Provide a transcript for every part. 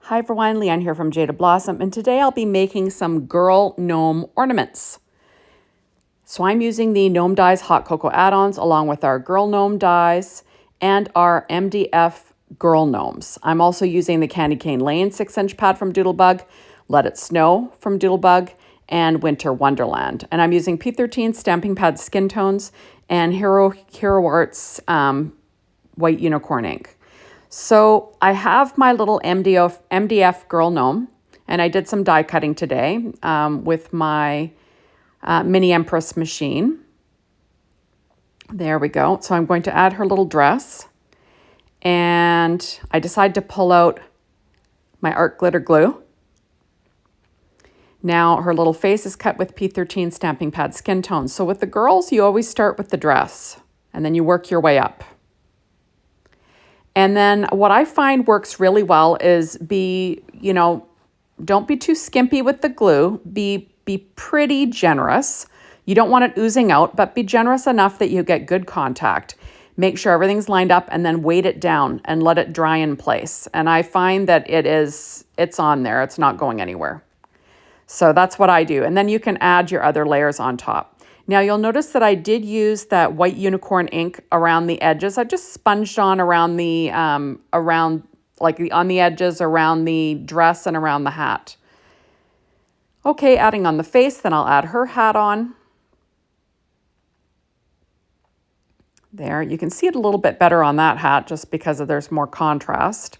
Hi everyone, Leanne here from Jaded Blossom, and today I'll be making some girl gnome ornaments. So I'm using the Gnome Dies Hot Cocoa Add Ons along with our girl gnome dies and our MDF girl gnomes. I'm also using the Candy Cane Lane 6-inch pad from Doodlebug, Let It Snow from Doodlebug, and Winter Wonderland. And I'm using P13 stamping pad skin tones and Hero Arts white unicorn ink. So I have my little MDF girl gnome, and I did some die cutting today with my mini Empress machine. There we go. So I'm going to add her little dress, and I decide to pull out my art glitter glue. Now her little face is cut with P13 stamping pad skin tones. So with the girls, you always start with the dress, and then you work your way up. And then what I find works really well is don't be too skimpy with the glue. Be pretty generous. You don't want it oozing out, but be generous enough that you get good contact. Make sure everything's lined up and then weight it down and let it dry in place. And I find that it's on there. It's not going anywhere. So that's what I do. And then you can add your other layers on top. Now you'll notice that I did use that white unicorn ink around the edges. I just sponged on around the on the edges, around the dress and around the hat. Okay, adding on the face, then I'll add her hat on. There, you can see it a little bit better on that hat just because there's more contrast.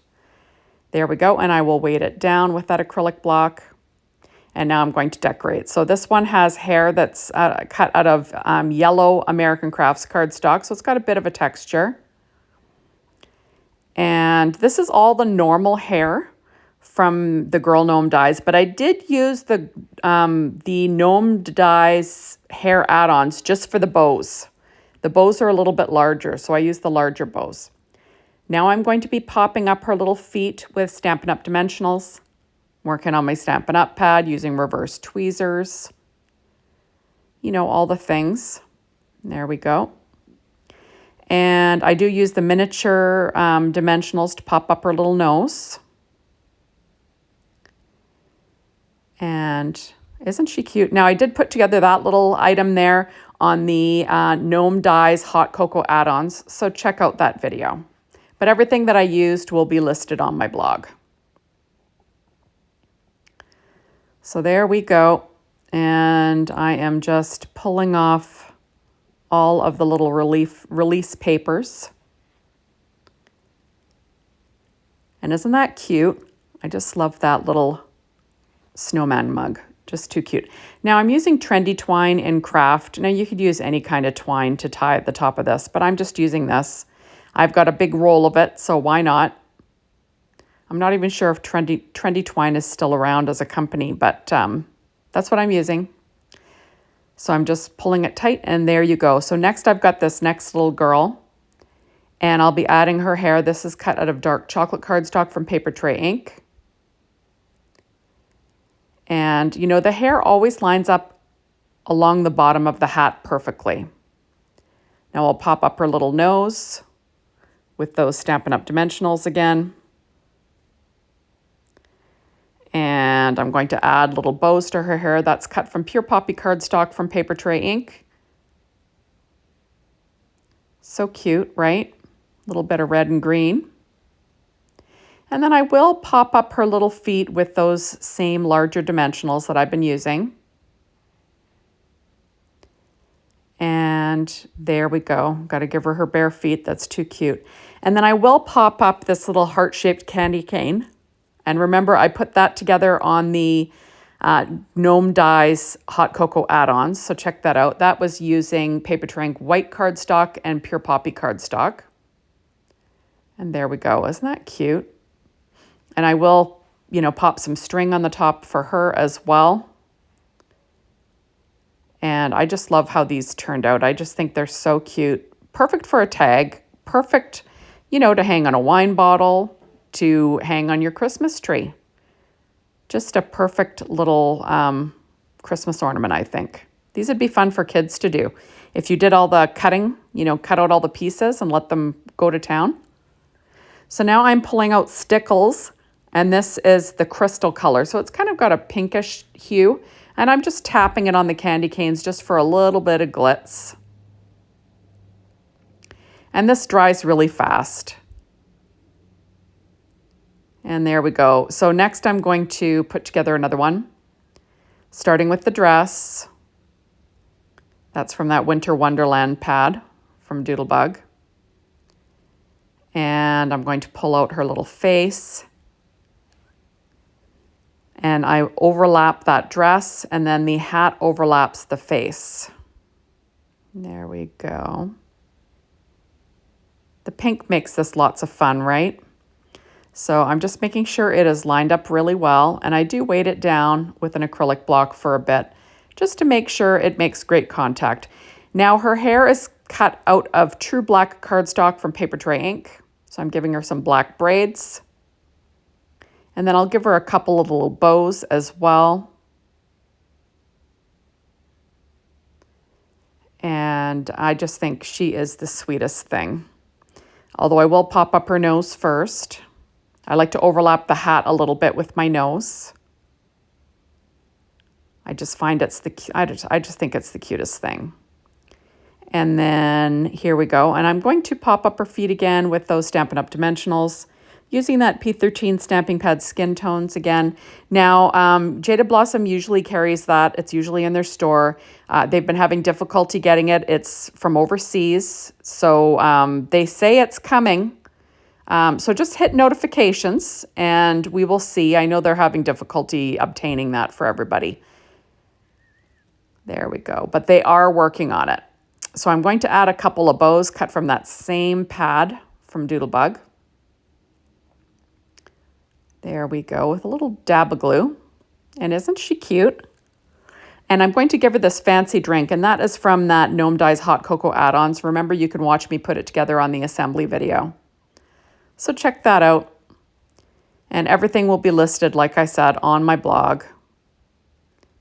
There we go, and I will weight it down with that acrylic block. And now I'm going to decorate. So this one has hair that's cut out of yellow American Crafts cardstock. So it's got a bit of a texture. And this is all the normal hair from the Girl Gnome Dies. But I did use the Gnome Dies Hair Add Ons just for the bows. The bows are a little bit larger, so I use the larger bows. Now I'm going to be popping up her little feet with Stampin' Up! Dimensionals. Working on my Stampin' Up! Pad using reverse tweezers. You know, all the things. There we go. And I do use the miniature dimensionals to pop up her little nose. And isn't she cute? Now, I did put together that little item there on the Gnome Dies Hot Cocoa Add Ons, so check out that video. But everything that I used will be listed on my blog. So there we go, and I am just pulling off all of the little release papers. And isn't that cute? I just love that little snowman mug, just too cute. Now I'm using trendy twine in craft. Now you could use any kind of twine to tie at the top of this, but I'm just using this. I've got a big roll of it, so why not? I'm not even sure if Trendy Twine is still around as a company, but that's what I'm using. So I'm just pulling it tight, and there you go. So next I've got this next little girl, and I'll be adding her hair. This is cut out of dark chocolate cardstock from Paper Tray ink. And, you know, the hair always lines up along the bottom of the hat perfectly. Now I'll pop up her little nose with those Stampin' Up! Dimensionals again. And I'm going to add little bows to her hair. That's cut from pure poppy cardstock from Paper Tray ink. So cute, right? A little bit of red and green. And then I will pop up her little feet with those same larger dimensionals that I've been using. And there we go. Got to give her bare feet. That's too cute. And then I will pop up this little heart-shaped candy cane. And remember, I put that together on the Gnome Dies Hot Cocoa Add Ons, so check that out. That was using Paper Tray ink white cardstock and pure poppy cardstock. And there we go. Isn't that cute? And I will, pop some string on the top for her as well. And I just love how these turned out. I just think they're so cute. Perfect for a tag. Perfect, to hang on a wine bottle, to hang on your Christmas tree. Just a perfect little Christmas ornament, I think. These would be fun for kids to do. If you did all the cutting, cut out all the pieces and let them go to town. So now I'm pulling out stickles And this is the crystal color. So it's kind of got a pinkish hue. And I'm just tapping it on the candy canes just for a little bit of glitz. And this dries really fast. And there we go. So next I'm going to put together another one, starting with the dress. That's from that Winter Wonderland pad from Doodlebug. And I'm going to pull out her little face. And I overlap that dress, and then the hat overlaps the face. There we go. The pink makes this lots of fun, right? So I'm just making sure it is lined up really well, and I do weight it down with an acrylic block for a bit, just to make sure it makes great contact. Now her hair is cut out of true black cardstock from Paper Tray ink, so I'm giving her some black braids. And then I'll give her a couple of little bows as well. And I just think she is the sweetest thing. Although I will pop up her nose first. I like to overlap the hat a little bit with my nose. I just find I just think it's the cutest thing. And then here we go. And I'm going to pop up her feet again with those Stampin' Up! Dimensionals, using that P13 Stamping Pad Skin Tones again. Now, Jaded Blossom usually carries that. It's usually in their store. They've been having difficulty getting it. It's from overseas. So they say it's coming. So just hit notifications and we will see. I know they're having difficulty obtaining that for everybody. There we go. But they are working on it. So I'm going to add a couple of bows cut from that same pad from Doodlebug. There we go, with a little dab of glue. And isn't she cute? And I'm going to give her this fancy drink, and that is from that Gnome Dye's Hot Cocoa Add Ons. Remember, you can watch me put it together on the assembly video. So check that out. And everything will be listed, like I said, on my blog.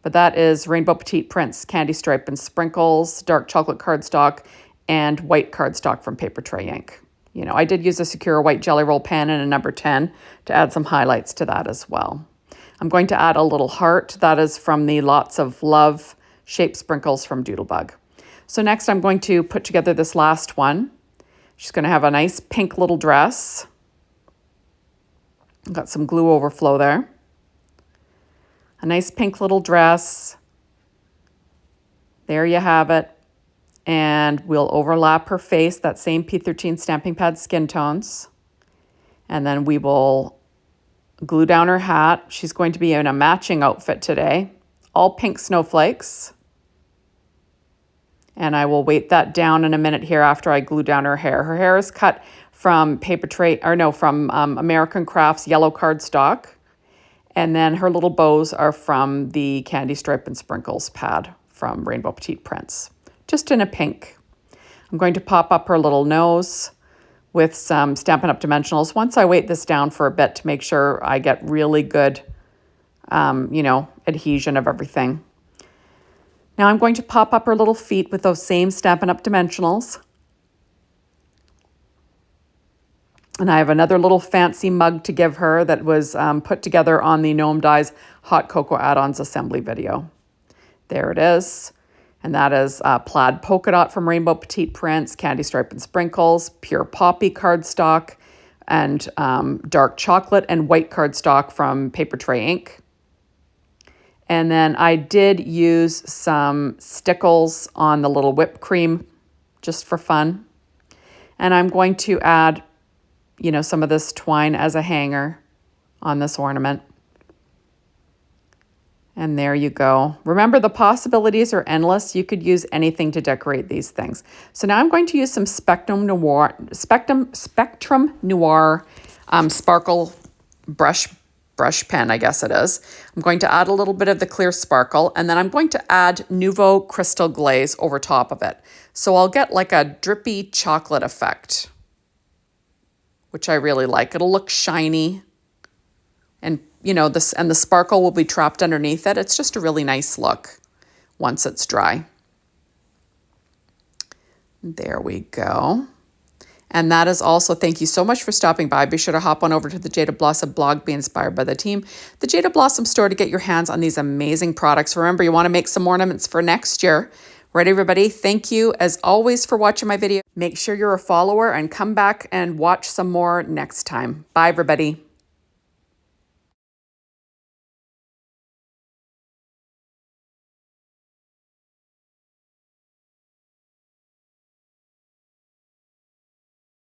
But that is Rainbow Petite Prints, Candy Stripe and Sprinkles, dark chocolate cardstock, and white cardstock from Paper Tray ink. You know, I did use a Secure white jelly roll pen and a number 10 to add some highlights to that as well. I'm going to add a little heart. That is from the Lots of Love Shape Sprinkles from Doodlebug. So next I'm going to put together this last one. She's going to have a nice pink little dress. Got some glue overflow there. A nice pink little dress. There you have it. And we'll overlap her face, that same P13 Stamping Pad Skin Tones. And then we will glue down her hat. She's going to be in a matching outfit today. All pink snowflakes. And I will weight that down in a minute here after I glue down her hair. Her hair is cut from from American Crafts yellow cardstock. And then her little bows are from the Candy Stripe and Sprinkles pad from Rainbow Petite Prints. Just in a pink. I'm going to pop up her little nose with some Stampin' Up! Dimensionals once I weight this down for a bit to make sure I get really good, adhesion of everything. Now I'm going to pop up her little feet with those same Stampin' Up! Dimensionals. And I have another little fancy mug to give her that was put together on the Gnome Dye's Hot Cocoa Add Ons assembly video. There it is. And that is plaid polka dot from Rainbow Petite Prints, Candy Stripe and Sprinkles, pure poppy cardstock, and dark chocolate and white cardstock from Paper Tray ink. And then I did use some stickles on the little whipped cream just for fun. And I'm going to add, some of this twine as a hanger on this ornament. And there you go. Remember, the possibilities are endless. You could use anything to decorate these things. So now I'm going to use some Spectrum Noir sparkle brush pen, I guess it is. I'm going to add a little bit of the clear sparkle, and then I'm going to add Nouveau Crystal Glaze over top of it. So I'll get like a drippy chocolate effect, which I really like. It'll look shiny. And the sparkle will be trapped underneath it. It's just a really nice look once it's dry. There we go. And that is also, thank you so much for stopping by. Be sure to hop on over to the Jaded Blossom blog, be inspired by the team, the Jaded Blossom store, to get your hands on these amazing products. Remember, you want to make some ornaments for next year. Right, everybody? Thank you, as always, for watching my video. Make sure you're a follower and come back and watch some more next time. Bye, everybody.